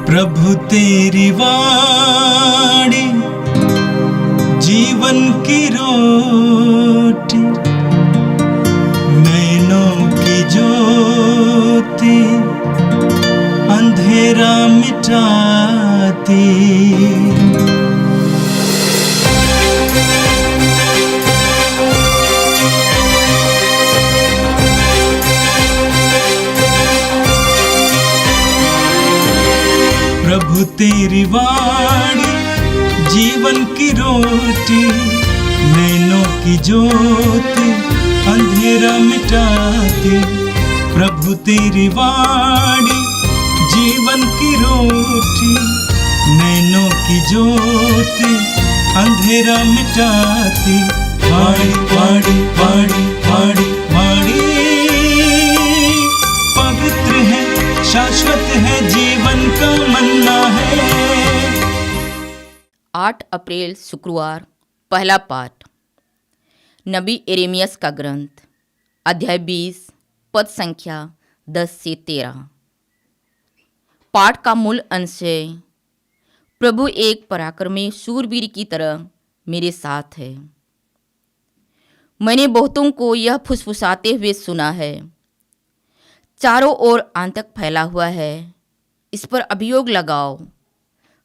प्रभु तेरी वाणी जीवन की रोटी, नैनों की ज्योति अंधेरा मिटाती। प्रभु तेरी वाणी जीवन की रोटी, नैनों की ज्योति अंधेरा मिटाती। प्रभु तेरी वाणी जीवन की रोटी, नैनों की ज्योति अंधेरा मिटाती। वाणी वाणी वाणी वाणी वाणी पवित्र है, शाश्वत है, जीवन का मन्ना है। 8 अप्रैल शुक्रवार। पहला पाठ नबी यिर्मयाह का ग्रंथ, अध्याय 20, पद संख्या 10 से 13। पाठ का मूल अंश है, प्रभु एक पराक्रमी शूरवीर की तरह मेरे साथ है। मैंने बहुतों को यह फुसफुसाते हुए सुना है, चारों ओर आतंक फैला हुआ है, इस पर अभियोग लगाओ,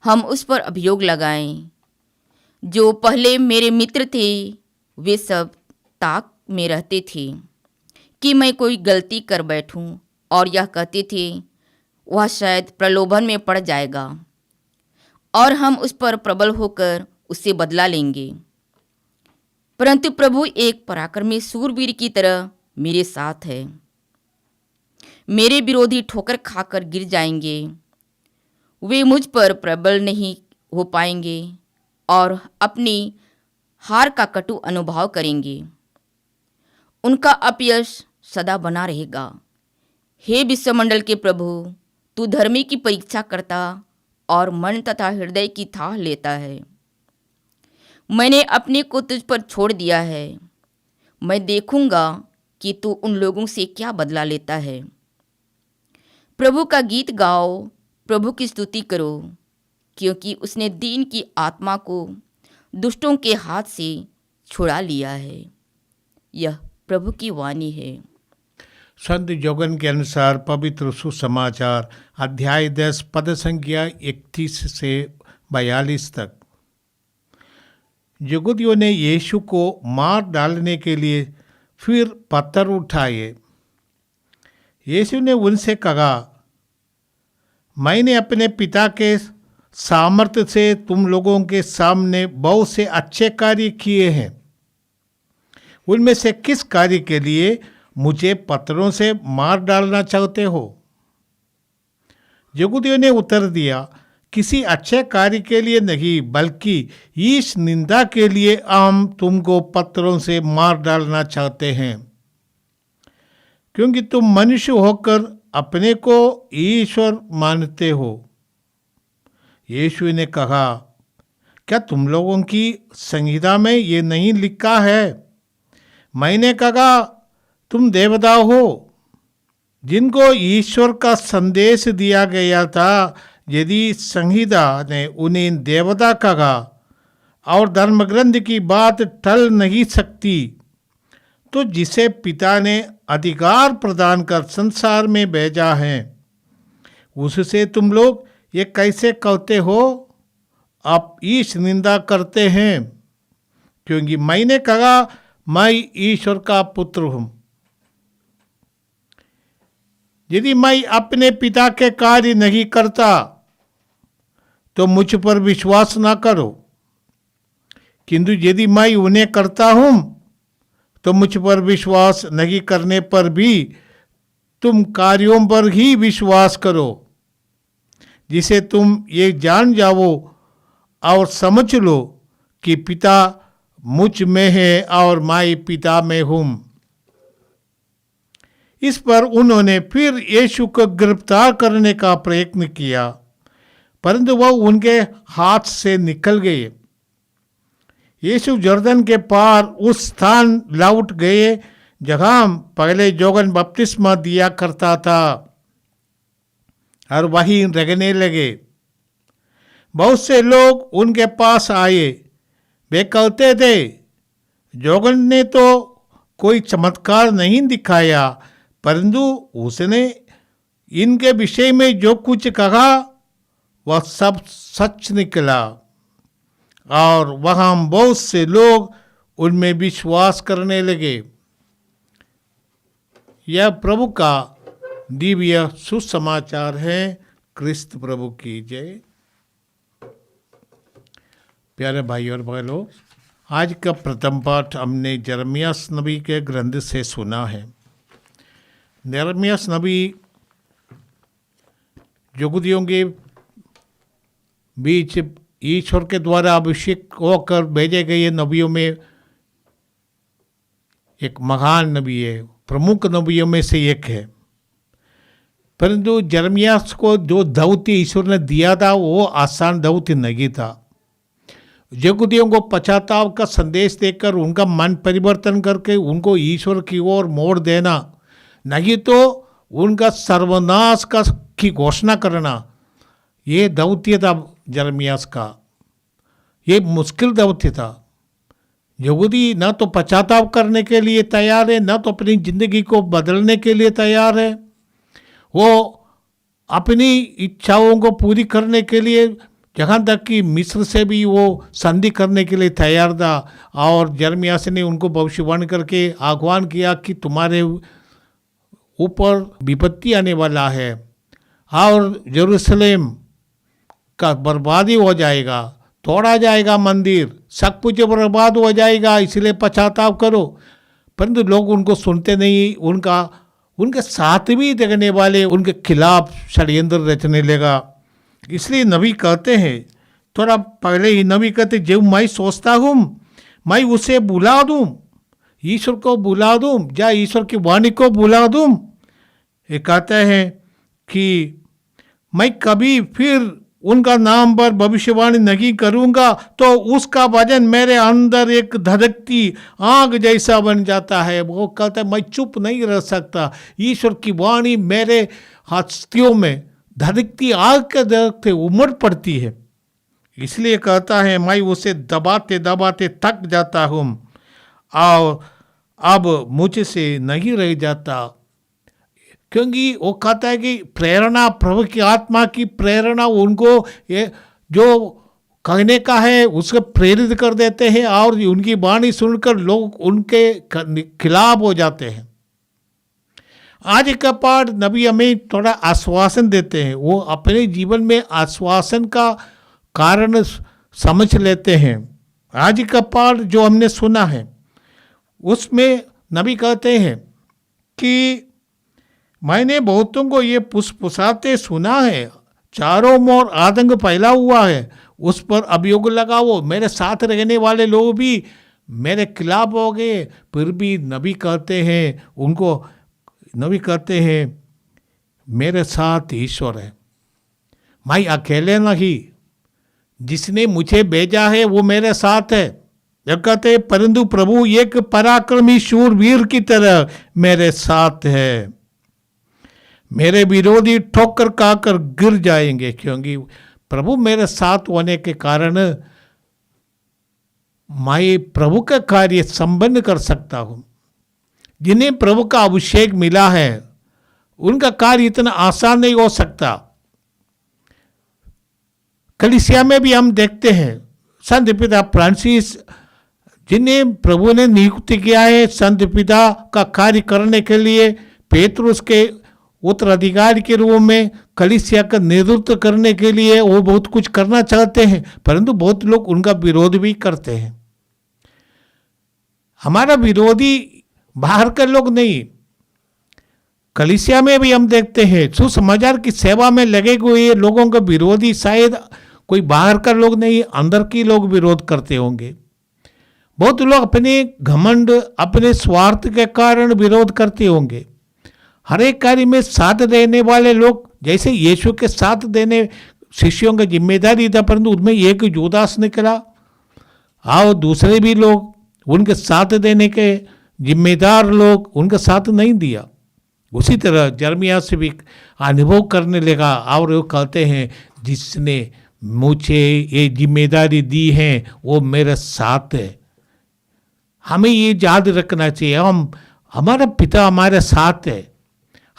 हम उस पर अभियोग लगाएं। जो पहले मेरे मित्र थे वे सब ताक में रहते थे कि मैं कोई गलती कर बैठूं, और यह कहते थे वह शायद प्रलोभन में पड़ जाएगा और हम उस पर प्रबल होकर उससे बदला लेंगे। परंतु प्रभु एक पराक्रमी शूरवीर की तरह मेरे साथ है। मेरे विरोधी ठोकर खाकर गिर जाएंगे, वे मुझ पर प्रबल नहीं हो पाएंगे और अपनी हार का कटु अनुभव करेंगे। उनका अपयश सदा बना रहेगा। हे विश्वमंडल के प्रभु, तू धर्मी की परीक्षा करता और मन तथा हृदय की थाह लेता है। मैंने अपने को तुझ पर छोड़ दिया है, मैं देखूंगा कि तू उन लोगों से क्या बदला लेता है। प्रभु का गीत गाओ, प्रभु की स्तुति करो, क्योंकि उसने दीन की आत्मा को दुष्टों के हाथ से छुड़ा लिया है। यह प्रभु की वाणी है। संत योगन के अनुसार पवित्र सुसमाचार अध्याय 10 पद संख्या 31 से 42 तक। यहूदियों ने यीशु को मार डालने के लिए फिर पत्थर उठाए। यीशु ने उनसे कहा, मैंने अपने पिता के सामर्थ्य से तुम लोगों के सामने बहुत से अच्छे कार्य किए हैं। उनमें से किस कार्य के लिए मुझे पत्थरों से मार डालना चाहते हो? यहूदियों ने उत्तर दिया, किसी अच्छे कार्य के लिए नहीं, बल्कि इस निंदा के लिए हम तुमको पत्थरों से मार डालना चाहते हैं, क्योंकि तुम मनुष्य होकर अपने को ईश्वर मानते हो। यीशु ने कहा, क्या तुम लोगों की संहिता में ये नहीं लिखा है? मैंने कहा, तुम देवता हो जिनको ईश्वर का संदेश दिया गया था। यदि संहिता ने उन्हें देवता कहा और धर्मग्रंथ की बात टल नहीं सकती, तो जिसे पिता ने अधिकार प्रदान कर संसार में भेजा है, उससे तुम लोग ये कैसे कहते हो? आप ईश निंदा करते हैं, क्योंकि मैंने कहा मैं ईश्वर का पुत्र हूं। यदि मैं अपने पिता के कार्य नहीं करता तो मुझ पर विश्वास ना करो, किंतु यदि मैं उन्हें करता हूं तो मुझ पर विश्वास नहीं करने पर भी तुम कार्यों पर ही विश्वास करो, जिसे तुम ये जान जाओ और समझ लो कि पिता मुझ में है और मैं पिता में हूं। इस पर उन्होंने फिर यीशु को गिरफ्तार करने का प्रयत्न किया, परंतु वह उनके हाथ से निकल गए। यीशु यरदन के पार उस स्थान लौट गए जहां पहले योगन बपतिस्मा दिया करता था और वहीं रहने लगे। बहुत से लोग उनके पास आए। वे कहते थे, जोगन ने तो कोई चमत्कार नहीं दिखाया, परंतु उसने इनके विषय में जो कुछ कहा वह सब सच निकला, और वहाँ बहुत से लोग उनमें विश्वास करने लगे। यह प्रभु का दिव्य सुसमाचार है। क्रिस्त प्रभु की जय। प्यारे भाई और बहनों, आज का प्रथम पाठ हमने यिर्मयाह नबी के ग्रंथ से सुना है। यिर्मयाह नबी यहूदियों के बीच ईश्वर के द्वारा अभिषेक होकर भेजे गए नबियों में एक महान नबी है, प्रमुख नबियों में से एक है। परंतु यिर्मयाह को जो दौत्य ईश्वर ने दिया था वो आसान दौत्य नहीं था। यहूदियों को पश्चाताप का संदेश देकर उनका मन परिवर्तन करके उनको ईश्वर की ओर मोड़ देना, नहीं तो उनका सर्वनाश की घोषणा करना, ये दौत्य था यिर्मयाह का। ये मुश्किल दौत्य था। यहूदी न तो पश्चाताप करने के लिए तैयार है, न तो अपनी जिंदगी को बदलने के लिए तैयार है। वो अपनी इच्छाओं को पूरी करने के लिए जहाँ तक कि मिस्र से भी वो संधि करने के लिए तैयार था। और यिर्मयाह ने उनको भविष्यवाणी करके आह्वान किया कि तुम्हारे ऊपर विपत्ति आने वाला है और यरूशलेम का बर्बादी हो जाएगा, तोड़ा जाएगा मंदिर, सब कुछ बर्बाद हो जाएगा, इसलिए पश्चाताप करो। परंतु लोग उनको सुनते नहीं। उनके साथ भी देखने वाले उनके खिलाफ षड्यंत्र रचने लगा। इसलिए नबी कहते हैं, थोड़ा पहले ही नबी कहते, जब मैं सोचता हूँ मैं उसे बुला दूँ, ईश्वर को बुला दूँ, या ईश्वर की वाणी को बुला दूँ। ये कहते हैं कि मैं कभी फिर उनका नाम पर भविष्यवाणी नहीं करूँगा, तो उसका वजन मेरे अंदर एक धधकती आग जैसा बन जाता है। वो कहता है मैं चुप नहीं रह सकता। ईश्वर की वाणी मेरे हस्तियों में धधकती आग के धधकते उमड़ पड़ती है। इसलिए कहता है मैं उसे दबाते दबाते थक जाता हूँ और अब मुझसे नहीं रह जाता। क्योंकि वो कहता है कि प्रेरणा, प्रभु की आत्मा की प्रेरणा उनको ये जो कहने का है उसको प्रेरित कर देते हैं, और उनकी वाणी सुनकर लोग उनके खिलाफ हो जाते हैं। आज का पाठ नबी हमें थोड़ा आश्वासन देते हैं। वो अपने जीवन में आश्वासन का कारण समझ लेते हैं। आज का पाठ जो हमने सुना है उसमें नबी कहते हैं कि मैंने बहुतों को ये फुसफुसाते सुना है, चारों ओर आतंक फैला हुआ है, उस पर अभियोग लगाओ। मेरे साथ रहने वाले लोग भी मेरे खिलाफ हो गए, फिर भी नबी कहते हैं मेरे साथ ईश्वर है, मैं अकेले नहीं, जिसने मुझे भेजा है वो मेरे साथ है। जब कहते हैं परंतु प्रभु एक पराक्रमी शूरवीर की तरह मेरे साथ है, मेरे विरोधी ठोकर खाकर गिर जाएंगे। क्योंकि प्रभु मेरे साथ होने के कारण मैं प्रभु का कार्य संपन्न कर सकता हूँ। जिन्हें प्रभु का अभिषेक मिला है उनका कार्य इतना आसान नहीं हो सकता। कलीसिया में भी हम देखते हैं संत पिता फ्रांसिस, जिन्हें प्रभु ने नियुक्त किया है संत पिता का कार्य करने के लिए, पेतरुस के उत्तराधिकारी के रूप में कलीसिया का नेतृत्व करने के लिए वो बहुत कुछ करना चाहते हैं, परंतु बहुत लोग उनका विरोध भी करते हैं। हमारा विरोधी बाहर के लोग नहीं, कलीसिया में भी हम देखते हैं सुसमाचार की सेवा में लगे हुए लोगों का विरोधी शायद कोई बाहर का लोग नहीं, अंदर के लोग विरोध करते होंगे। बहुत लोग अपने घमंड, अपने स्वार्थ के कारण विरोध करते होंगे। हर एक कार्य में साथ देने वाले लोग, जैसे यीशु के साथ देने शिष्यों का जिम्मेदारी था, परंतु उनमें एक जुदास निकला और दूसरे भी लोग उनके साथ देने के जिम्मेदार लोग उनका साथ नहीं दिया। उसी तरह यिर्मयाह से भी अनुभव करने लगा और वो कहते हैं जिसने मुझे ये जिम्मेदारी दी है वो मेरे साथ है। हमें ये याद रखना चाहिए, हमारा पिता हमारे साथ है,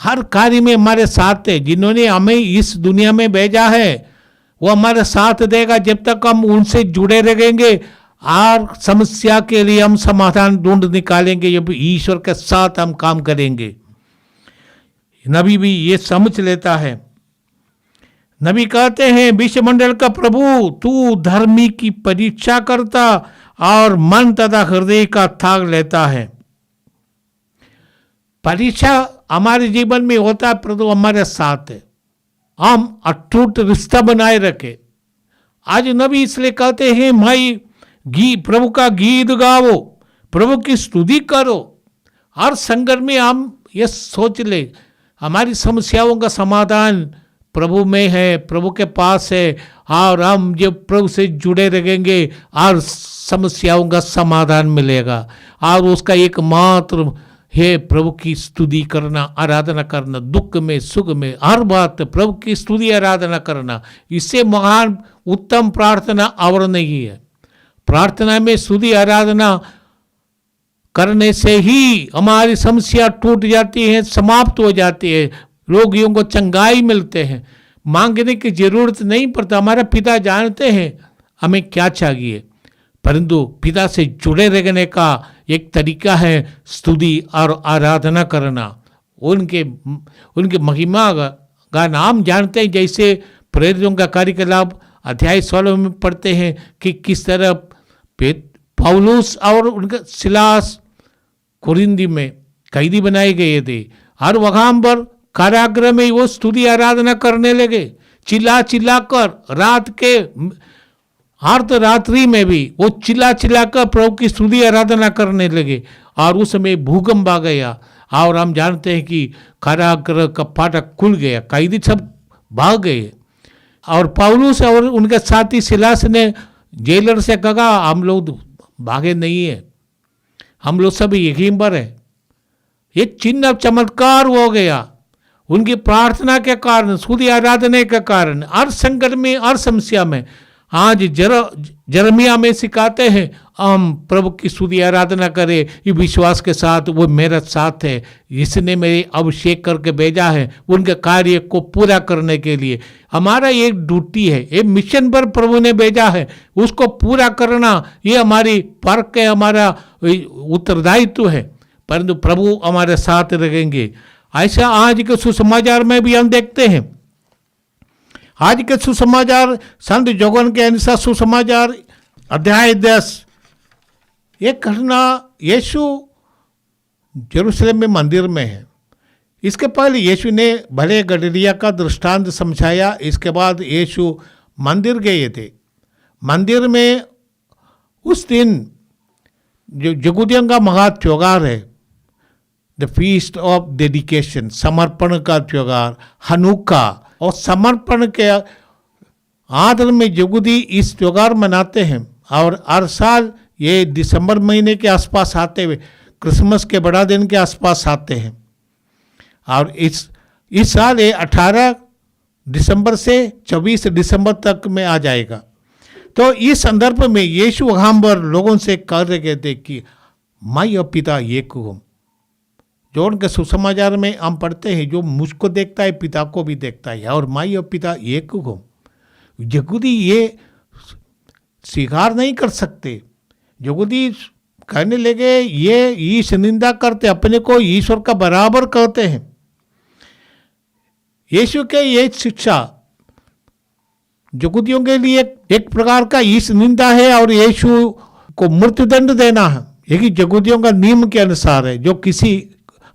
हर कार्य में हमारे साथ है। जिन्होंने हमें इस दुनिया में भेजा है वो हमारे साथ देगा जब तक हम उनसे जुड़े रहेंगे। और समस्या के लिए हम समाधान ढूंढ निकालेंगे जब ईश्वर के साथ हम काम करेंगे। नबी भी ये समझ लेता है। नबी कहते हैं, विश्वमंडल का प्रभु तू धर्मी की परीक्षा करता और मन तथा हृदय का थाक लेता है। परीक्षा हमारे जीवन में होता है, प्रभु हमारे साथ है, हम अटूट रिश्ता बनाए रखे। आज नबी इसलिए कहते हैं, भाई प्रभु का गीत गाओ, प्रभु की स्तुति करो। हर संकट में हम ये सोच ले हमारी समस्याओं का समाधान प्रभु में है, प्रभु के पास है, और हम जब प्रभु से जुड़े रहेंगे और समस्याओं का समाधान मिलेगा। और उसका एकमात्र है प्रभु की स्तुति करना, आराधना करना, दुख में सुख में हर बात प्रभु की स्तुति आराधना करना। इससे महान उत्तम प्रार्थना और नहीं है। प्रार्थना में स्तुति आराधना करने से ही हमारी समस्या टूट जाती है, समाप्त हो जाती है, रोगियों को चंगाई मिलते हैं, मांगने की जरूरत नहीं पड़ता। हमारे पिता जानते हैं हमें क्या चाहिए, परंतु पिता से जुड़े रहने का एक तरीका है स्तुति और आराधना करना, उनके महिमा का नाम जानते हैं। जैसे प्रेरितों का कार्यकलाप अध्याय 16 में पढ़ते हैं कि किस तरह पौलुस और उनके सिलास कुरिन्दी में कैदी बनाए गए थे, और वहां पर कारागृह में वो स्तुति आराधना करने लगे, चिल्ला चिल्ला कर। रात के अर्धरात्रि में भी वो चिल्ला चिल्ला कर प्रभु की स्तुति आराधना करने लगे, और उस समय भूकंप आ गया, और हम जानते हैं कि कारागृह का फाटक खुल गया, कैदी सब भाग गए। और पौलुस और उनके साथी सिलास ने जेलर से कहा, हम लोग भागे नहीं है, हम लोग सब यहीं पर है। ये चिन्ह चमत्कार हो गया उनकी प्रार्थना के कारण, स्तुति आराधना के कारण। हर संकट में, हर समस्या में आज जरमिया में सिखाते हैं हम प्रभु की स्तुति आराधना करें ये विश्वास के साथ, वो मेरे साथ है, इसने मेरे अभिषेक करके भेजा है उनके कार्य को पूरा करने के लिए। हमारा एक ड्यूटी है, एक मिशन पर प्रभु ने भेजा है, उसको पूरा करना ये हमारी फर्क है, हमारा उत्तरदायित्व है। परंतु प्रभु हमारे साथ रहेंगे। ऐसा आज के सुसमाचार में भी हम देखते हैं। आज के सुसमाचार संत जोगन के अनुसार सुसमाचार अध्याय 10, एक घटना यीशु यरूशलेम में मंदिर में है। इसके पहले यीशु ने भले गलीलिया का दृष्टांत समझाया। इसके बाद यीशु मंदिर गए थे। मंदिर में उस दिन जो यहूदियों का महा त्योहार है, द फीस्ट ऑफ डेडिकेशन, समर्पण का त्योहार, हनुक्का, और समर्पण के आदर में यहूदी इस त्योहार मनाते हैं। और हर साल ये दिसंबर महीने के आसपास आते हुए क्रिसमस के बड़ा दिन के आसपास आते हैं। और इस साल ये 18 दिसंबर से 24 दिसंबर तक में आ जाएगा। तो इस संदर्भ में यीशु वहाँ पर लोगों से कह रहे थे कि मैं और पिता एक हूँ। जो उनके सुसमाचार में हम पढ़ते हैं, जो मुझको देखता है पिता को भी देखता है, और मैं और पिता एक हूँ। यहूदी ये स्वीकार नहीं कर सकते। यहूदी कहने लगे, ये ईश निंदा करते, अपने को ईश्वर का बराबर कहते हैं। यीशु के ये शिक्षा यहूदियों के लिए एक प्रकार का ईश निंदा है, और यीशु को मृत्युदंड देना है। यही यहूदियों का नियम के अनुसार है। जो किसी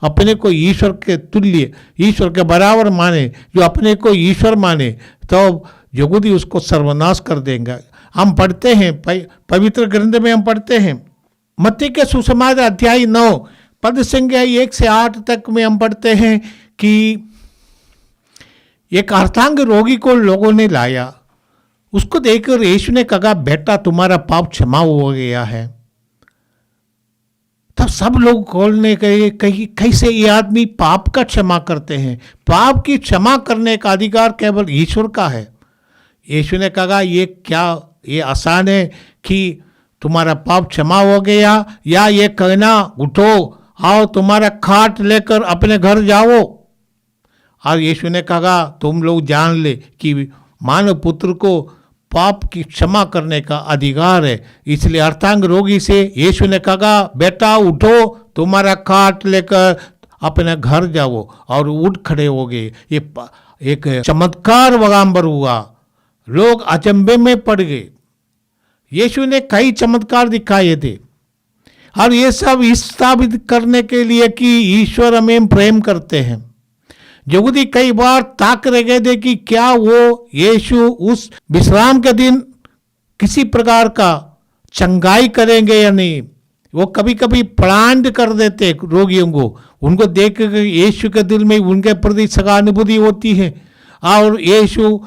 अपने को ईश्वर के तुल्य, ईश्वर के बराबर माने, जो अपने को ईश्वर माने, तो यहूदी उसको सर्वनाश कर देंगे। हम पढ़ते हैं पवित्र ग्रंथ में, हम पढ़ते हैं मत्ती के सुसमाचार अध्याय 9 पद संख्या 1 से 8 तक में हम पढ़ते हैं कि एक अर्धांग रोगी को लोगों ने लाया। उसको देखकर यीशु ने कहा, बेटा तुम्हारा पाप क्षमा हो गया है। तब सब लोग खोलने गए, कैसे ये आदमी पाप का क्षमा करते हैं। पाप की क्षमा करने का अधिकार केवल ईश्वर का है। यीशु ने कहा ये क्या ये आसान है कि तुम्हारा पाप क्षमा हो गया, या ये कहना उठो आओ तुम्हारा खाट लेकर अपने घर जाओ। और यीशु ने कहा तुम लोग जान ले कि मानव पुत्र को पाप की क्षमा करने का अधिकार है। इसलिए अर्धांग रोगी से यीशु ने कहा बेटा उठो तुम्हारा खाट लेकर अपने घर जाओ, और उठ खड़े हो गए। ये एक चमत्कार वगाम्बर हुआ, लोग अचंभे में पड़ गए। यीशु ने कई चमत्कार दिखाए थे, और ये सब इस साबित करने के लिए कि ईश्वर हमें प्रेम करते हैं। यहूदी कई बार ताक रह गए थे कि क्या वो यीशु उस विश्राम के दिन किसी प्रकार का चंगाई करेंगे या नहीं। वो कभी कभी प्लांट कर देते रोगियों को, उनको देख कर यीशु के दिल में उनके प्रति सहानुभूति होती है, और यीशु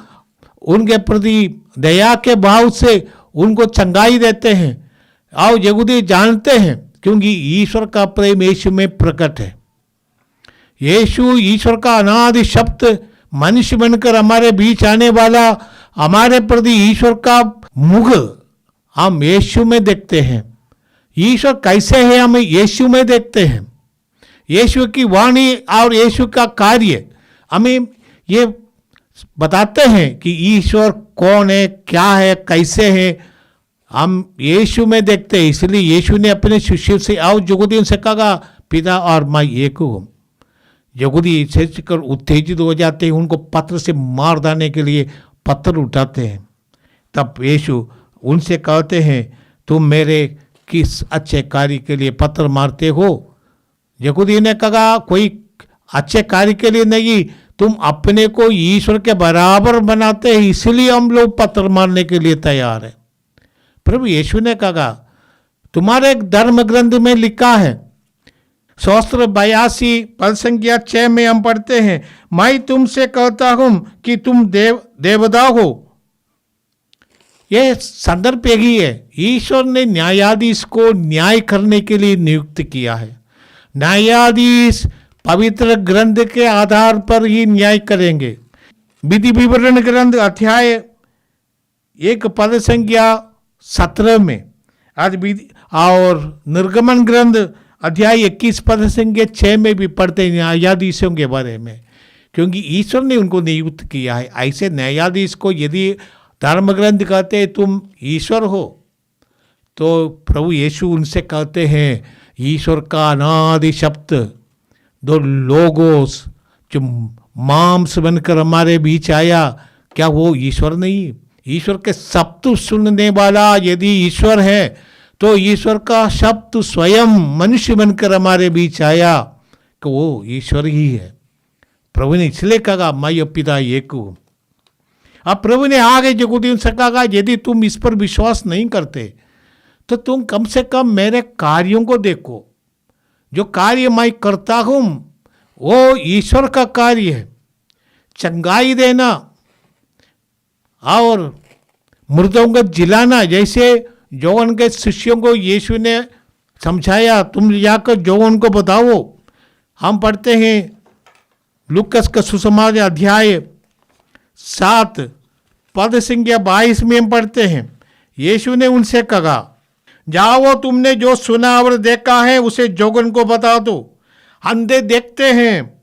उनके प्रति दया के भाव से उनको चंगाई देते हैं। और यहूदी जानते हैं क्योंकि ईश्वर का प्रेम यीशु में प्रकट है। यीशु ईश्वर का अनादि शब्द मनुष्य बनकर हमारे बीच आने वाला, हमारे प्रति ईश्वर का मुख हम यीशु में देखते हैं। ईश्वर कैसे है हमें यीशु में देखते हैं। यीशु की वाणी और यीशु का कार्य हमें ये बताते हैं कि ईश्वर कौन है, क्या है, कैसे है, हम यीशु में देखते हैं। इसलिए यीशु ने अपने शिष्यों से और यहूदियों से कहा पिता और मैं एक हूँ। यहूदी कर उत्तेजित हो जाते हैं, उनको पत्थर से मार डालने के लिए पत्थर उठाते हैं। तब यीशु उनसे कहते हैं तुम मेरे किस अच्छे कार्य के लिए पत्थर मारते हो। यहूदी ने कहा कोई अच्छे कार्य के लिए नहीं, तुम अपने को ईश्वर के बराबर बनाते हैं, इसलिए हम लोग पत्थर मारने के लिए तैयार है। प्रभु यीशु ने कहा तुम्हारे धर्म ग्रंथ में लिखा है, शास्त्र 82 पद संख्या 6 में हम पढ़ते हैं मैं तुमसे कहता हूं कि तुम देवता हो। यह संदर्भ यही है, ईश्वर ने न्यायाधीश को न्याय करने के लिए नियुक्त किया है। न्यायाधीश पवित्र ग्रंथ के आधार पर ही न्याय करेंगे। विधि विवरण ग्रंथ अध्याय 1 पद संख्या 17 में आज विधि और निर्गमन ग्रंथ अध्याय 21 पद संख्या 6 में भी पढ़ते हैं न्यायाधीशों के बारे में, क्योंकि ईश्वर ने उनको नियुक्त किया है। ऐसे न्यायाधीश को यदि धर्म ग्रंथ कहते तुम ईश्वर हो, तो प्रभु यीशु उनसे कहते हैं ईश्वर का अनादि शब्द दो लोगोस जो मांस बनकर हमारे बीच आया, क्या वो ईश्वर नहीं? ईश्वर के शब्द सुनने वाला यदि ईश्वर है तो ईश्वर का शब्द स्वयं मनुष्य बनकर हमारे बीच आया कि वो ईश्वर ही है। प्रभु ने इसलिए कहा मैं और पिता एक हूँ। अब प्रभु ने आगे यहूदियों से कहा यदि तुम इस पर विश्वास नहीं करते तो तुम कम से कम मेरे कार्यों को देखो। जो कार्य मैं करता हूँ वो ईश्वर का कार्य है। चंगाई देना और मृतों को जिलाना, जैसे जौन के शिष्यों को यीशु ने समझाया तुम जाकर जौन को बताओ। हम पढ़ते हैं लूकस का सुसमाचार अध्याय 7 पद संख्या 22 में हम पढ़ते हैं यीशु ने उनसे कहा जाओ तुमने जो सुना और देखा है उसे जोगन को बता दो। अंधे देखते हैं,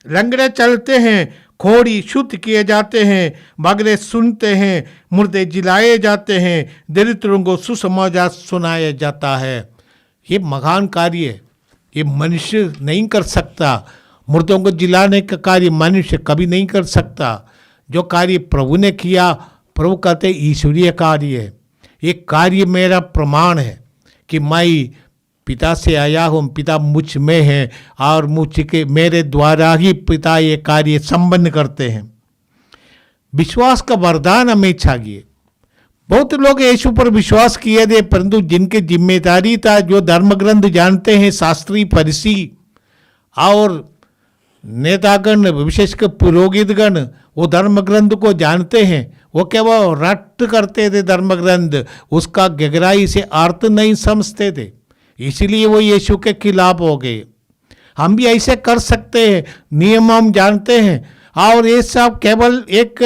लंगड़े चलते हैं, खोड़ी शुद्ध किए जाते हैं, बगरे सुनते हैं, मुर्दे जिलाए जाते हैं, दरिद्रों को सुसमाचार सुनाया जाता है। ये महान कार्य है, ये मनुष्य नहीं कर सकता। मुर्दों को जिलाने का कार्य मनुष्य कभी नहीं कर सकता। जो कार्य प्रभु ने किया, प्रभु कहते ईश्वरीय कार्य है। ये कार्य मेरा प्रमाण है कि मैं पिता से आया हूँ, पिता मुझ में है और मुझ के मेरे द्वारा ही पिता ये कार्य संपन्न करते हैं। विश्वास का वरदान हमें चाहिए। बहुत लोग यीशु पर विश्वास किए थे, परंतु जिनकी जिम्मेदारी था, जो धर्म ग्रंथ जानते हैं, शास्त्री फरीसी और नेतागण विशेषकर पुरोहितगण वो धर्म ग्रंथ को जानते हैं। वो क्या वो रट करते थे धर्म ग्रंथ, उसका गहराई से अर्थ नहीं समझते थे, इसीलिए वो यीशु के खिलाफ हो गए। हम भी ऐसे कर सकते हैं, नियम हम जानते हैं और ये सब केवल एक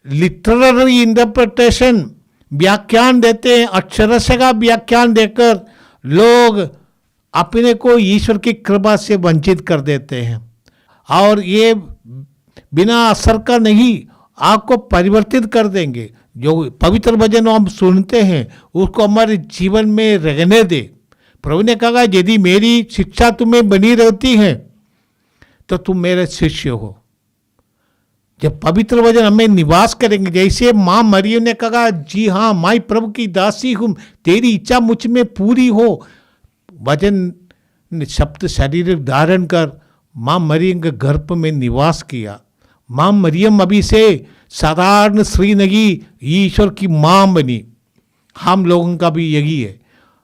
लिटररी इंटरप्रिटेशन व्याख्यान देते हैं, अक्षरशः का व्याख्यान देकर लोग अपने को ईश्वर की कृपा से वंचित कर देते हैं। और ये बिना असर का नहीं, आपको परिवर्तित कर देंगे। जो पवित्र वचन हम सुनते हैं उसको हमारे जीवन में रहने दे। प्रभु ने कहा यदि मेरी शिक्षा तुम्हें बनी रहती है तो तुम मेरे शिष्य हो। जब पवित्र वचन हमें निवास करेंगे, जैसे माँ मरियम ने कहा जी हाँ मैं प्रभु की दासी हूँ, तेरी इच्छा मुझ में पूरी हो। वचन शब्द शरीर धारण कर माँ मरियम के गर्भ में निवास किया। माँ मरियम अभी से साधारण स्त्री नहीं, ईश्वर की माँ बनी। हम लोगों का भी यही है।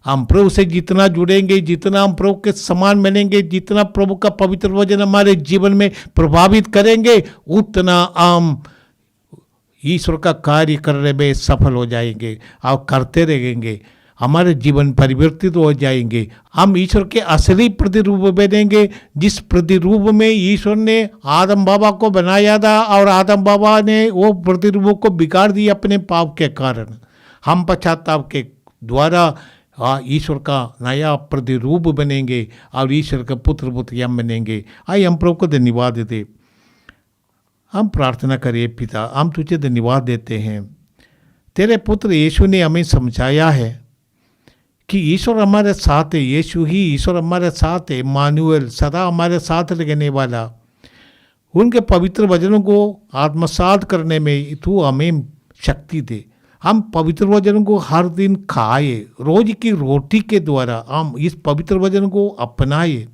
हम प्रभु से जितना जुड़ेंगे, जितना हम प्रभु के समान बनेंगे, जितना प्रभु का पवित्र वचन हमारे जीवन में प्रभावित करेंगे, उतना हम ईश्वर का कार्य करने में सफल हो जाएंगे और करते रहेंगे। हमारे जीवन परिवर्तित हो जाएंगे। हम ईश्वर के असली प्रतिरूप बनेंगे, जिस प्रतिरूप में ईश्वर ने आदम बाबा को बनाया था और आदम बाबा ने वो प्रतिरूप को बिगाड़ दिया अपने पाप के कारण। हम पश्चाताप के द्वारा ईश्वर का नया प्रतिरूप बनेंगे और ईश्वर का पुत्र पुत्रियाँ बनेंगे। आइए हम प्रभु को धन्यवाद देते। हम प्रार्थना करें। पिता, हम तुझे धन्यवाद देते हैं, तेरे पुत्र यीशु ने हमें समझाया है कि ईश्वर हमारे साथ है। यीशु ही ईश्वर हमारे साथ है, इम्मानुएल, सदा हमारे साथ रहने वाला। उनके पवित्र वचनों को आत्मसात करने में तू हमें शक्ति दे। हम पवित्र वचन को हर दिन खाए, रोज की रोटी के द्वारा हम इस पवित्र वचन को अपनाए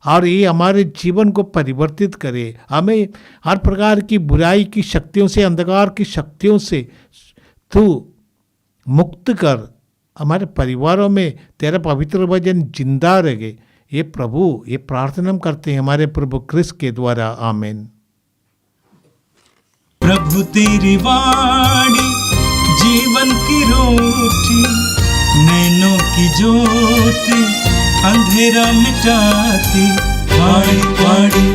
और ये हमारे जीवन को परिवर्तित करे। हमें हर प्रकार की बुराई की शक्तियों से, अंधकार की शक्तियों से तू मुक्त कर। हमारे परिवारों में तेरा पवित्र वचन जिंदा रहे। ये प्रभु, ये प्रार्थना हम करते हैं हमारे प्रभु क्रिस्त के द्वारा। आमीन। प्रभु तेरी वाणी जीवन की रोटी, नैनों की ज्योति अंधेरा मिटाती। वाणी वाणी